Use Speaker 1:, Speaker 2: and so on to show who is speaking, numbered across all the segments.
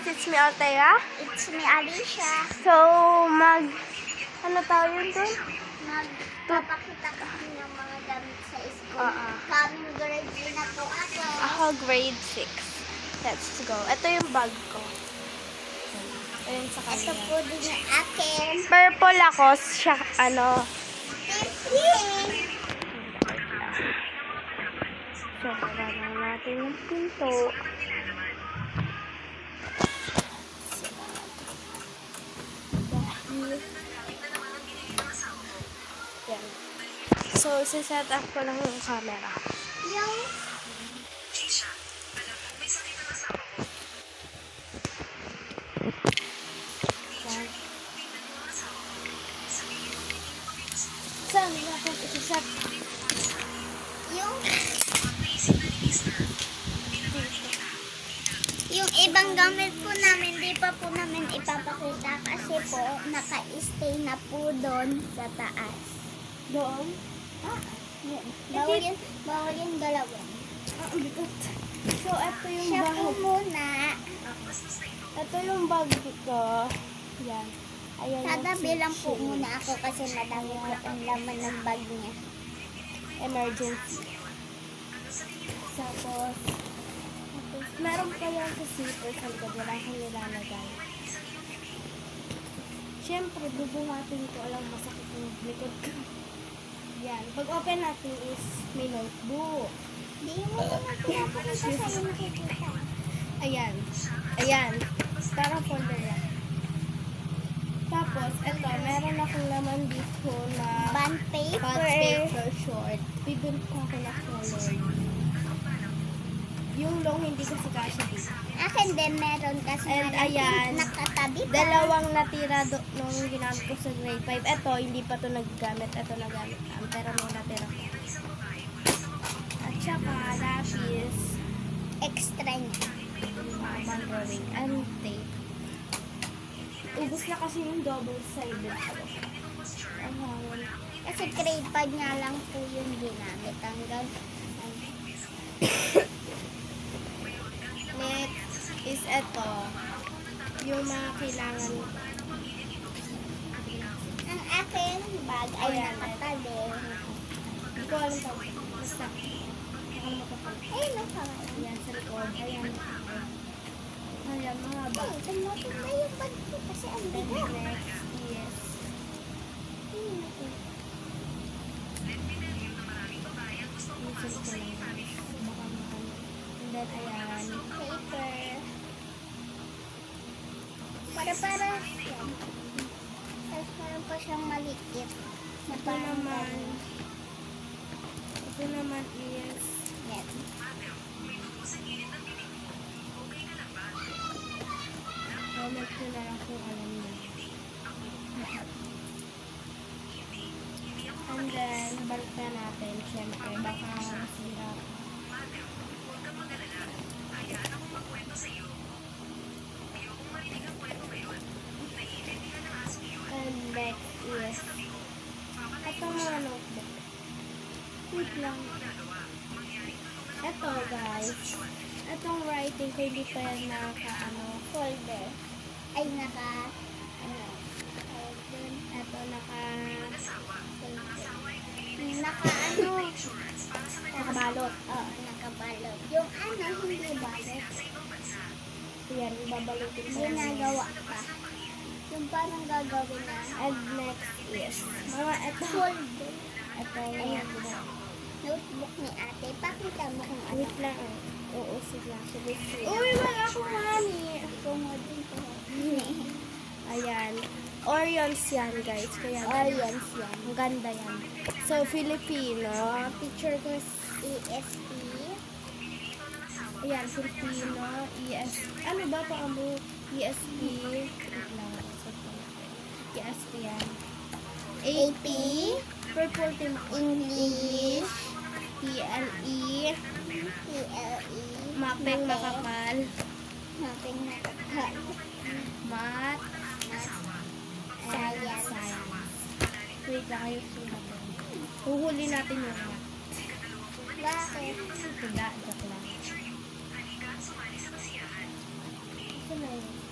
Speaker 1: guys, it's me Altea.
Speaker 2: It's me, Alicia.
Speaker 1: So, ano tawag yun dun?
Speaker 2: Magpapakita kami ng mga damit sa school. Coming grade 3 na po ako.
Speaker 1: Ako grade 6. Let's go. Ito yung bag ko. Ayun sa
Speaker 2: Ito
Speaker 1: kanya.
Speaker 2: po din yung akin.
Speaker 1: Purple ako, siya,
Speaker 2: Pink.
Speaker 1: So, para na natin yung pinto. Yan. So, set up ko lang yung camera.
Speaker 2: Yung
Speaker 1: Yan. Saan natin isa-set?
Speaker 2: yung ibang gamit po namin, di pa po namin ipapakita kasi po naka-stay na po doon sa taas.
Speaker 1: Doon?
Speaker 2: Yun. Bawal yung galawin.
Speaker 1: Ang bigat. So, ito yung
Speaker 2: Siya
Speaker 1: bag.
Speaker 2: po muna.
Speaker 1: Ito yung bag ko. Yan. Ayan yung
Speaker 2: Tatabi lang po
Speaker 1: kitchen.
Speaker 2: muna ako kasi madami po ang laman ng bag niya.
Speaker 1: Emergency. Tapos, meron pa yan sa zipper sa likod. Wala akong nilalagay. Siyempre, bubuhatin ko. Alam, masakit yung likod ko. Yan. Pag open natin is may notebook.
Speaker 2: Di mo naman pinapakita sa'yo nakikita.
Speaker 1: Ayan. Ayan. Parang folder lang. Tapos, eto, meron akong laman dito na
Speaker 2: Bond paper.
Speaker 1: bond paper short. Bibili ko ako na color. Yung long hindi kasi kasha dito.
Speaker 2: Akin din meron kasi
Speaker 1: And
Speaker 2: malaki,
Speaker 1: ayan,
Speaker 2: nakatabi pa.
Speaker 1: dalawang natira nung ginamit ko sa grade 5. Eto, hindi pa to naggamit. Eto nagamit na. Pero nung natira ko. At saka, lapis.
Speaker 2: Extra niya.
Speaker 1: Pang drawing. And tape. Ubus na kasi yung double-sided. Ayan.
Speaker 2: Kasi grade 5 nga lang po yung ginamit. Hanggang
Speaker 1: Next is eto. Yung mga kailangan.
Speaker 2: ang akin bag ay
Speaker 1: Ayan.
Speaker 2: nakatabi.
Speaker 1: Hindi ko alam pa. Basta. Ano makapal.
Speaker 2: Ay, nakatabi.
Speaker 1: Ayan, sa likod. Ayan. Ayan, mga bag.
Speaker 2: Ay, tumating na yung bag ko kasi ang
Speaker 1: Then
Speaker 2: bigat.
Speaker 1: next is yung sa likod lang. Baka mahal. And then, ayan.
Speaker 2: Paper. Para yan. Tapos meron pa siyang maliit. Na
Speaker 1: Ito
Speaker 2: parang
Speaker 1: naman.
Speaker 2: ganun.
Speaker 1: Ito naman is
Speaker 2: Yan.
Speaker 1: comment ko na lang kung alam niyo. And then, balik na natin. Siyempre, baka masira. And next is itong mga notebook. Wait lang. Ito guys. Itong writing ko hindi pa yan
Speaker 2: Folder. Ay, naka, ano,
Speaker 1: Ito naka nakabalot.
Speaker 2: Oo, nakabalot. Yung ano, hindi balot.
Speaker 1: Yan, babalutin ko yan.
Speaker 2: Ginagawa pa. Yung parang gagawin na.
Speaker 1: And next is mga ito.
Speaker 2: Folder.
Speaker 1: Ito yung
Speaker 2: Notebook ni ate. Pakita mo kung ano.
Speaker 1: wait lang. Oo, sige. Sige.
Speaker 2: Uy, wala akong money. Tungod din ko.
Speaker 1: Ayan. Orions yan, guys. Kaya
Speaker 2: Orions yan.
Speaker 1: Ang ganda yan. So, Filipino. Picture ko is
Speaker 2: ESP.
Speaker 1: ayan, Filipino. Ano ba ito ang ESP? Wait lang. ESP yan.
Speaker 2: AP.
Speaker 1: Purple
Speaker 2: English.
Speaker 1: PLE.
Speaker 2: PLE.
Speaker 1: Mapeng makapal.
Speaker 2: Mapping nakakal.
Speaker 1: Math.
Speaker 2: Science.
Speaker 1: Wait lang, ayusin natin. Huhuli natin yung math.
Speaker 2: Bakit?
Speaker 1: Joke lang. Ito na yun.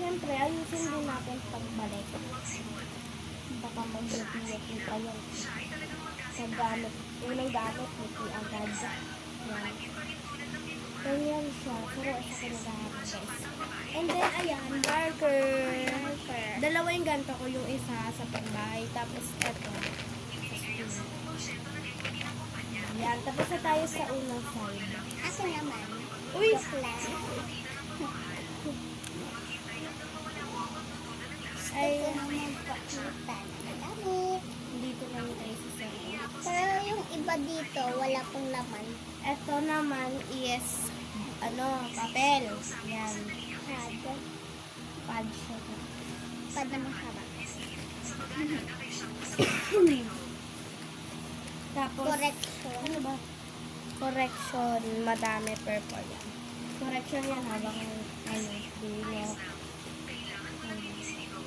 Speaker 1: Siyempre, ayusin din natin pagbalik. Baka mag-lupi-lupi pa yan. Sa gamit. Yung gamit, lupi agad. Yan. Ganyan siya. Pero isa ko naghahanap, guys. And then, ayan, marker. Dalawa yung ganito ko. Yung isa sa pambahay. Tapos, eto. Yan. Tapos na tayo sa unang side.
Speaker 2: Ako naman.
Speaker 1: Uy!
Speaker 2: Bakla.
Speaker 1: Ay,
Speaker 2: Ito na magpakita ng damit.
Speaker 1: dito lang tayo sa side.
Speaker 2: Pero yung iba dito, wala pong laman.
Speaker 1: Eto naman is, papel. Yan.
Speaker 2: Pad.
Speaker 1: Pad siya.
Speaker 2: Pad na mahaba.
Speaker 1: Tapos,
Speaker 2: Correction.
Speaker 1: ano ba? Correction, madami purple yan. Correction yan habang dulo.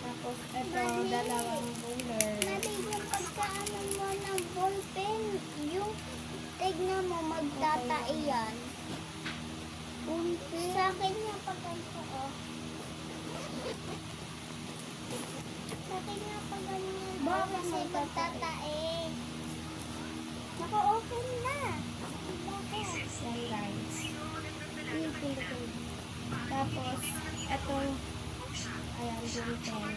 Speaker 1: Tapos, ito, dalawang ruler.
Speaker 2: Mali yung pagkaano mo ng ballpen. Yung tignan mo, magtatai yan. Sa akin yung pagkanto, oh. Sa akin yung pagkanto,
Speaker 1: Bakit
Speaker 2: kasi magtatai. Naku, open na. Bakit?
Speaker 1: Yan, guys. Tapos, etong, ayan, yung pen.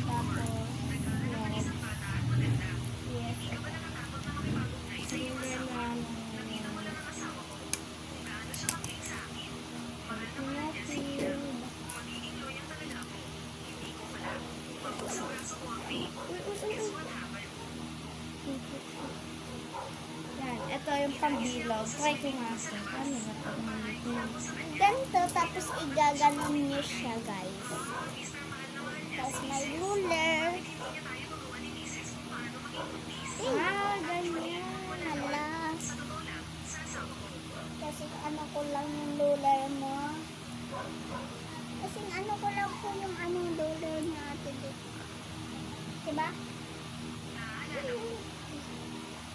Speaker 1: Tapos, yes. Yes, ito. Silver na, yan, ito yung pangbilog. Try ko nga ito. Ano ba ito?
Speaker 2: Ganito, tapos igaganon niyo siya, guys. Tapos may ruler.
Speaker 1: Ganyan.
Speaker 2: Hala. Kasi ano ko lang yung ruler mo. Kasi ano ko lang po yung anong ruler niya ate dito. Diba?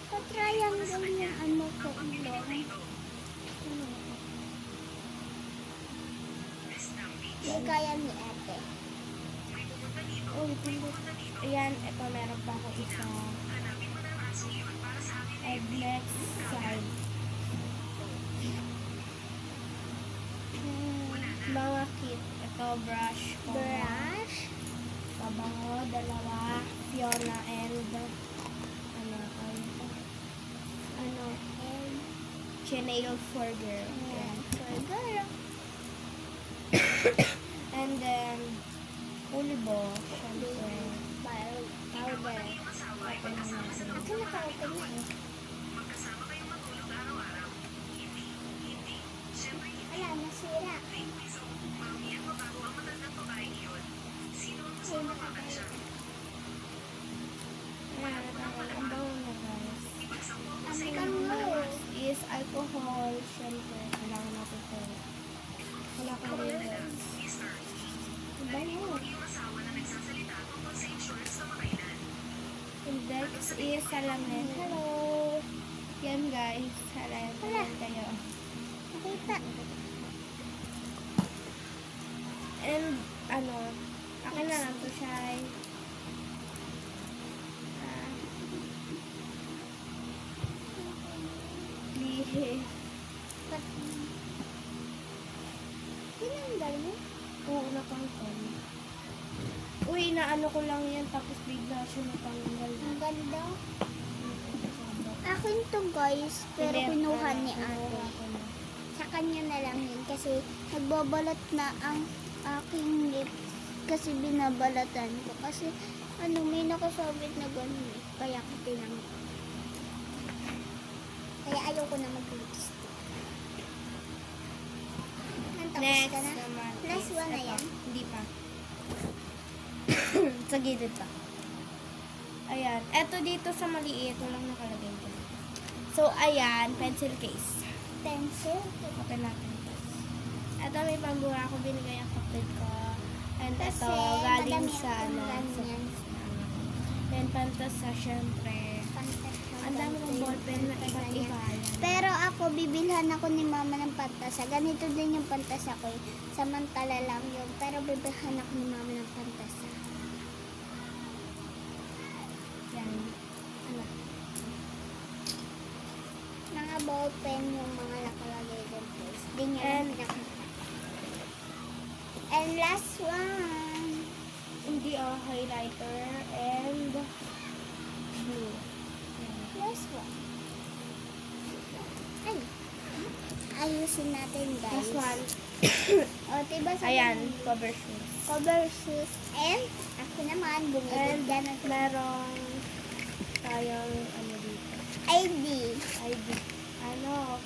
Speaker 2: So, triangle yung ano ko. Hindi kaya ni ate.
Speaker 1: Uy, pindot. Ayan, ito meron pa ako isa. And next side. Mga kit. Ito, brush ko.
Speaker 2: Brush.
Speaker 1: Pabango, dalawa. Fiona and and Chanel for girl. Ayan.
Speaker 2: For girl.
Speaker 1: And then, Ulibo. Siyempre.
Speaker 2: Powder.
Speaker 1: Open na natin.
Speaker 2: Ako naka-open na eh. Wala, nasira. Ay, nakabalik.
Speaker 1: Ayan, ang bango na, guys.
Speaker 2: Ang bango.
Speaker 1: Is alcohol. Siyempre, kailangan natin ito. Wala kang labels. Ang bango. Index is salamin. Hello! Yan, guys. Salamin kayo.
Speaker 2: Nakita.
Speaker 1: And, akin na lang to siya. Lihe.
Speaker 2: Tinanggal mo?
Speaker 1: Oo, nakangkon. Uy, naano ko lang yan, tapos bigla siya natanggal.
Speaker 2: Ang ganda. Akin to guys, pero
Speaker 1: Hindi,
Speaker 2: kinuha ni
Speaker 1: kinuha
Speaker 2: ate.
Speaker 1: ko na.
Speaker 2: Sa kanya na lang yun kasi nagbabalat na ang aking lip kasi binabalatan ko. Kasi may nakasabit na ganun eh. Kaya ko tinanggal. Kaya ayoko na mag-lipstick. Tapos
Speaker 1: Next
Speaker 2: ka na?
Speaker 1: naman.
Speaker 2: Plus
Speaker 1: is
Speaker 2: one na
Speaker 1: ito.
Speaker 2: yan?
Speaker 1: Hindi pa. Sa gilid pa. Ayan. Eto dito sa maliit. Walang nakalagay ko. So, ayan. Pencil case.
Speaker 2: Pencil.
Speaker 1: Open natin. Eto may pambura ako. Binigay ang kapatid ko. And
Speaker 2: Kasi
Speaker 1: eto galing
Speaker 2: madami
Speaker 1: sa
Speaker 2: akong ganyan.
Speaker 1: Then, pantas sa syempre. Ang dami kong ballpen na iba't iba.
Speaker 2: Pero ako, bibilhan ako ni mama ng pantasa. Ganito din yung pantasa ko. Samantala lang yun. Pero bibilhan ako ni mama ng pantasa.
Speaker 1: Yan. Ano?
Speaker 2: Mga ballpen yung mga nakalagay doon, guys. Di niya
Speaker 1: And-
Speaker 2: lang nakita. And last one.
Speaker 1: Hindi highlighter and blue. Yan.
Speaker 2: Last one. Ay. Ayusin natin, guys.
Speaker 1: Last one.
Speaker 2: O, diba sa
Speaker 1: Ayan, cover shoes.
Speaker 2: cover shoes. And ako naman,
Speaker 1: And
Speaker 2: bumibigyan ng
Speaker 1: merong tayong ano dito.
Speaker 2: ID.
Speaker 1: ID. Ano?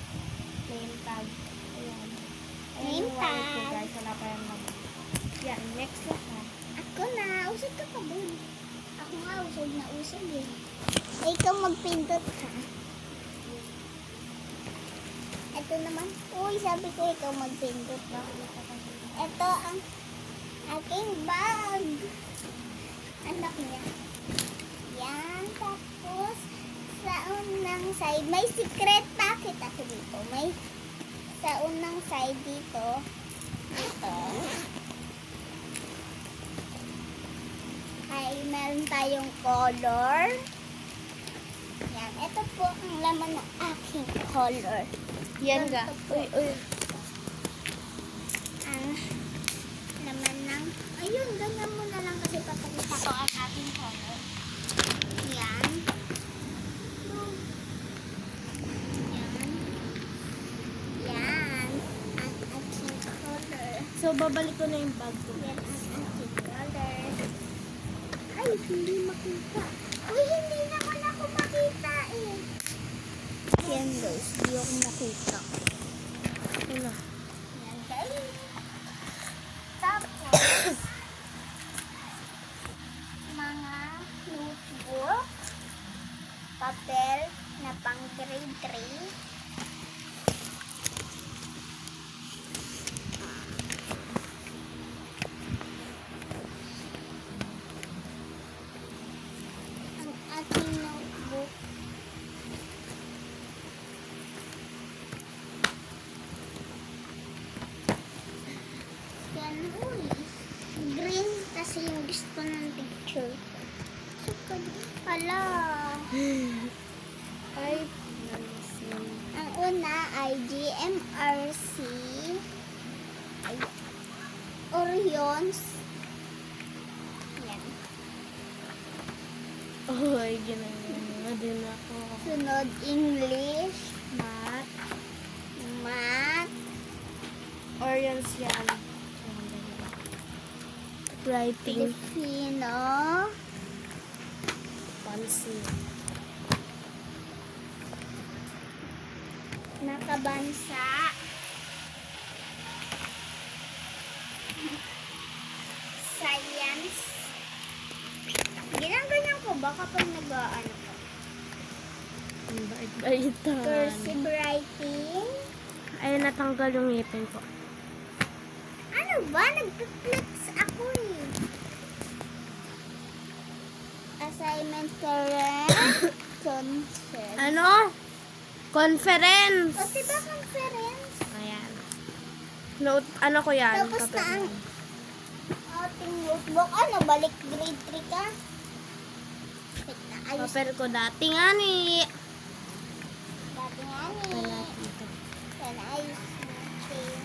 Speaker 1: Name tag. Ayan. Ayan
Speaker 2: Name
Speaker 1: yung wallet ko,
Speaker 2: tag.
Speaker 1: guys. Wala pa yung naman. Yan, next na siya.
Speaker 2: Ako na. Usog ka pa dun. Ako nga, usog na usog eh. Ikaw magpindot ka. Ito naman. Uy, sabi ko ikaw magpindot. Ito ang aking bag. Anak niya. Yan. Tapos, sa unang side, may secret packet ako dito. May sa unang side dito. Ito. Ay, meron tayong color. Yan. Ito po ang laman ng aking color.
Speaker 1: Yan ga. Uy, uy.
Speaker 2: Ang laman ng... Ayun, ganyan mo na lang kasi papakita ko ang aking color. Yan. Yan. Yan. Ang aking color.
Speaker 1: So, babalik ko na yung bag ko.
Speaker 2: Yan ang aking color. Ay, hindi makita. Uy, hindi naman ako makita eh. Yan guys, hindi ako makita.
Speaker 1: Ano?
Speaker 2: Yan guys. Tapos, mga notebook, papel na pang grade 3. Ang aking notebook. Yan, uy. Green kasi yung gusto ng picture. Hala.
Speaker 1: Ay,
Speaker 2: Ang una ay GMRC. Ay, Orions. Yan.
Speaker 1: Uy, ginagawa na din ako.
Speaker 2: Sunod, English.
Speaker 1: Math.
Speaker 2: Math.
Speaker 1: Orions yan. Writing.
Speaker 2: Filipino.
Speaker 1: Pansin.
Speaker 2: Nakabansa. Science. Ginagawa ko ba kapag nag-ano ka?
Speaker 1: Ang bait-baitan.
Speaker 2: Cursive writing.
Speaker 1: Ay, natanggal yung ngipin ko.
Speaker 2: Ano ba? Nag-flex ako eh. Assignment correct. Concept.
Speaker 1: Ano? Conference.
Speaker 2: O, diba conference?
Speaker 1: Ayan. Note, ano ko yan?
Speaker 2: Tapos
Speaker 1: Kapag-
Speaker 2: na ang ating notebook. Ano, balik grade 3 ka? Wait na, ayos.
Speaker 1: Papel ko dati nga ni.
Speaker 2: Dati nga
Speaker 1: Wala
Speaker 2: ni.
Speaker 1: dito.
Speaker 2: Sana ayos natin.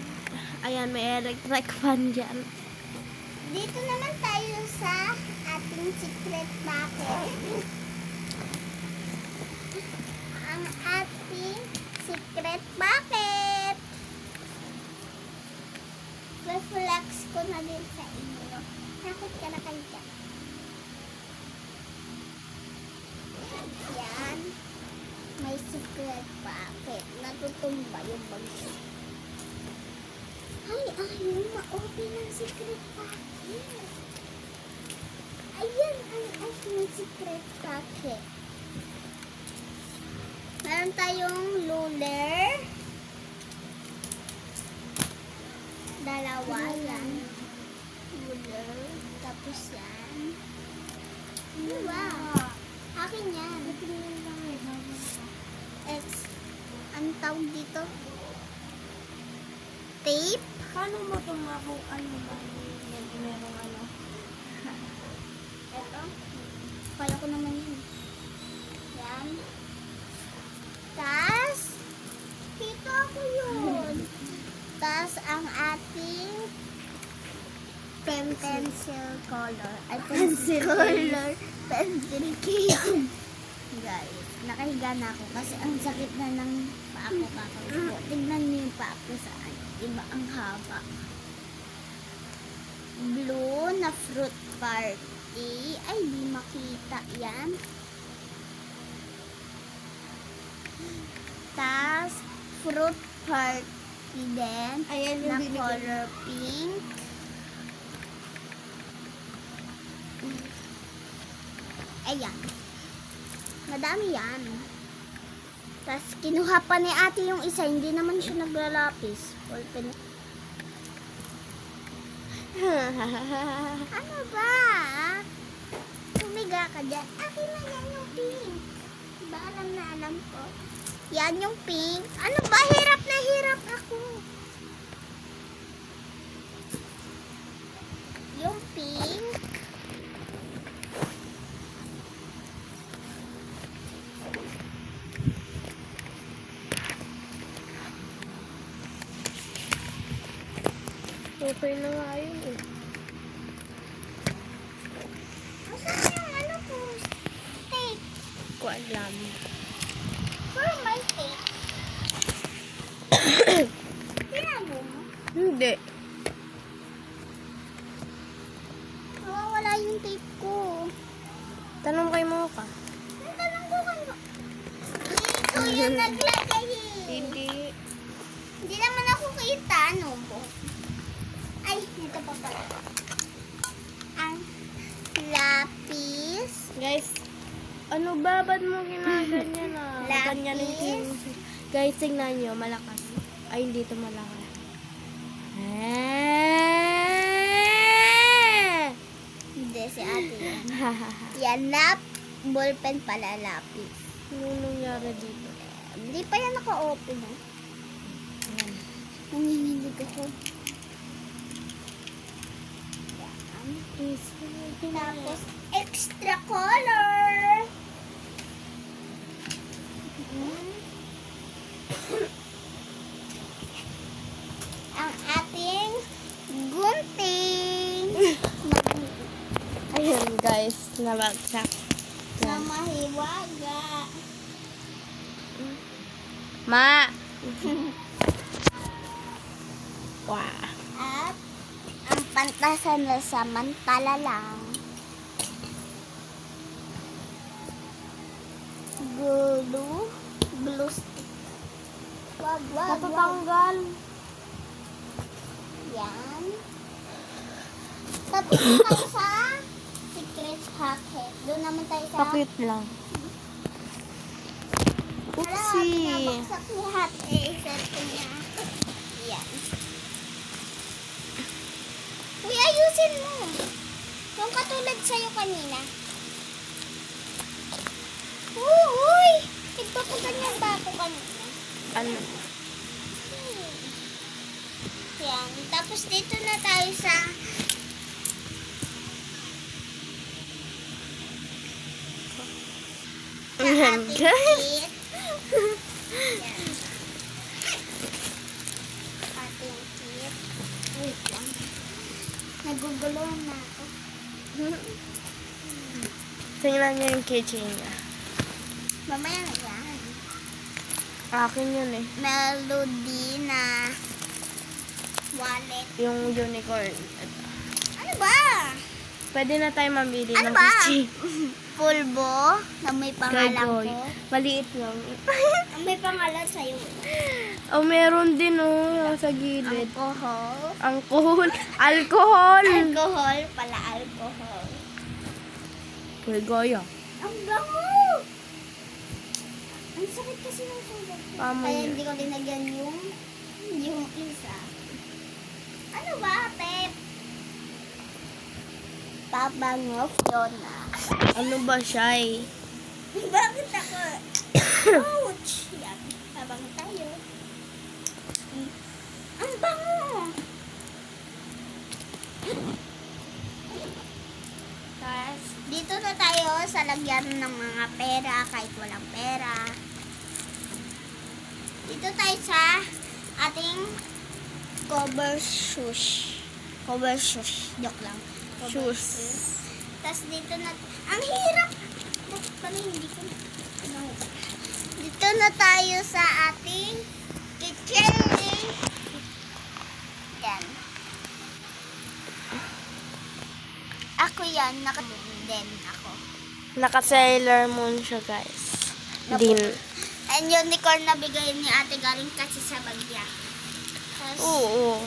Speaker 1: Ayan, may electric fan dyan.
Speaker 2: Dito naman tayo sa ating secret packet. Ang ating secret packet. Reflex ko na din sa inyo. Takot ka na kayo dyan. Yan. May secret packet. Natutumba yung bagay. Ay, ayaw ma-open ang secret packet. Ayan ang aking secret packet. Meron tayong ruler. Dalawa yan. Ruler. Tapos yan. Wow. Akin yan. It's, ang tawag dito? Tape?
Speaker 1: Paano mo ito kung ano ba? Merong ano?
Speaker 2: Ito. Kaya ko naman yun. Yan. Tas, kita ko yun. Tas, ang ating pencil color. Ay, pencil color. Pencil case. Guys, nakahiga na ako kasi ang sakit na ng paa ko kakaupo. Tignan niyo yung paa ko saan. Iba ang haba. Blue na fruit party. Ay, di makita yan. Tas, fruit party din.
Speaker 1: Ayan yung
Speaker 2: Na
Speaker 1: binigay.
Speaker 2: color pink. Ayan. Madami yan. Tas, kinuha pa ni ate yung isa. Hindi naman siya naglalapis. Ballpen. Ano ba? Tumiga ka dyan. Akin na yan yung pink. Diba alam na alam ko? Yan yung pink. Ano ba? Hirap na hirap ako. Yung pink.
Speaker 1: Okay na nga yun eh.
Speaker 2: Asan yung ano ko? Tape.
Speaker 1: Ko alam.
Speaker 2: For my tape. Tinago mo?
Speaker 1: Hindi.
Speaker 2: Nawawala yung tape ko.
Speaker 1: Tanong kay mo ka.
Speaker 2: Ang tanong ko kayo. Dito yung naglagay eh.
Speaker 1: Hindi.
Speaker 2: Hindi naman ako kita, no? Ay, dito pa pala. Ang lapis.
Speaker 1: Guys, ano ba? Ba't mo ginaganyan ah?
Speaker 2: Lapis.
Speaker 1: Ganyan yung team. Guys, tingnan nyo. Malakas. Ay, hindi ito malakas.
Speaker 2: Hindi, si ate yan. Yan, ballpen pala, lapis.
Speaker 1: Ano nangyari dito?
Speaker 2: Hindi pa yan naka-open, eh.
Speaker 1: Ayan.
Speaker 2: Nanginginig ako. Yan. Tapos, extra color. Ang ating gunting
Speaker 1: Ayun guys, nabagsak.
Speaker 2: na mahiwaga.
Speaker 1: Ma! Wow.
Speaker 2: At ang pantasan na samantala lang. Glue stick. Wag.
Speaker 1: Natatanggal.
Speaker 2: Yan. Tapos tayo sa secret pocket. Doon naman tayo sa...
Speaker 1: Pakit lang. Oopsie.
Speaker 2: Nabagsak ni Hat. I-set ko niya. Yan. Uy, ayusin mo. Yung katulad sa'yo kanina. Uy! Nagpapaganyan ba ako kanina?
Speaker 1: Ano?
Speaker 2: Yan. Tapos dito na tayo sa
Speaker 1: Ayan
Speaker 2: ating
Speaker 1: guys.
Speaker 2: kit. Yan. Ating kit. Wait lang. Nagugulo na ako.
Speaker 1: Tingnan niyo yung keychain niya.
Speaker 2: Mamaya na yan.
Speaker 1: Akin yun eh.
Speaker 2: Melody na wallet.
Speaker 1: Yung unicorn.
Speaker 2: Ano ba?
Speaker 1: Pwede na tayo mamili
Speaker 2: Ano
Speaker 1: ng
Speaker 2: ba?
Speaker 1: keychain.
Speaker 2: Pulbo na may pangalan
Speaker 1: Gargoy.
Speaker 2: ko.
Speaker 1: Maliit lang.
Speaker 2: Ang may pangalan sa'yo.
Speaker 1: Oh, meron din oh, sa gilid.
Speaker 2: Alcohol.
Speaker 1: Alcohol. Alcohol!
Speaker 2: Alcohol pala, alcohol.
Speaker 1: Gargoy ah.
Speaker 2: Ang bango! Ang sakit kasi ng sugat ko.
Speaker 1: Pamoy
Speaker 2: Kaya
Speaker 1: yun.
Speaker 2: hindi ko dinagyan yung isa. Ano ba, Pep? Pabango, Fiona.
Speaker 1: Ano ba siya eh?
Speaker 2: Bakit ako? Ouch! Yan. Habang tayo. Ang bango! Tapos, dito na tayo sa lagyan ng mga pera kahit walang pera. Dito tayo sa ating cover shoes. Cover shoes. Joke lang. Cover
Speaker 1: Shoes.
Speaker 2: Tapos dito na... Ang hirap! Bakit pala hindi ko... No. Dito na tayo sa ating kitchen. Yan. Ako yan. Naka-den ako.
Speaker 1: Naka-Sailor Moon siya, guys. Din.
Speaker 2: And unicorn na bigay ni ate galing kasi sa bagya. Tapos,
Speaker 1: Oo.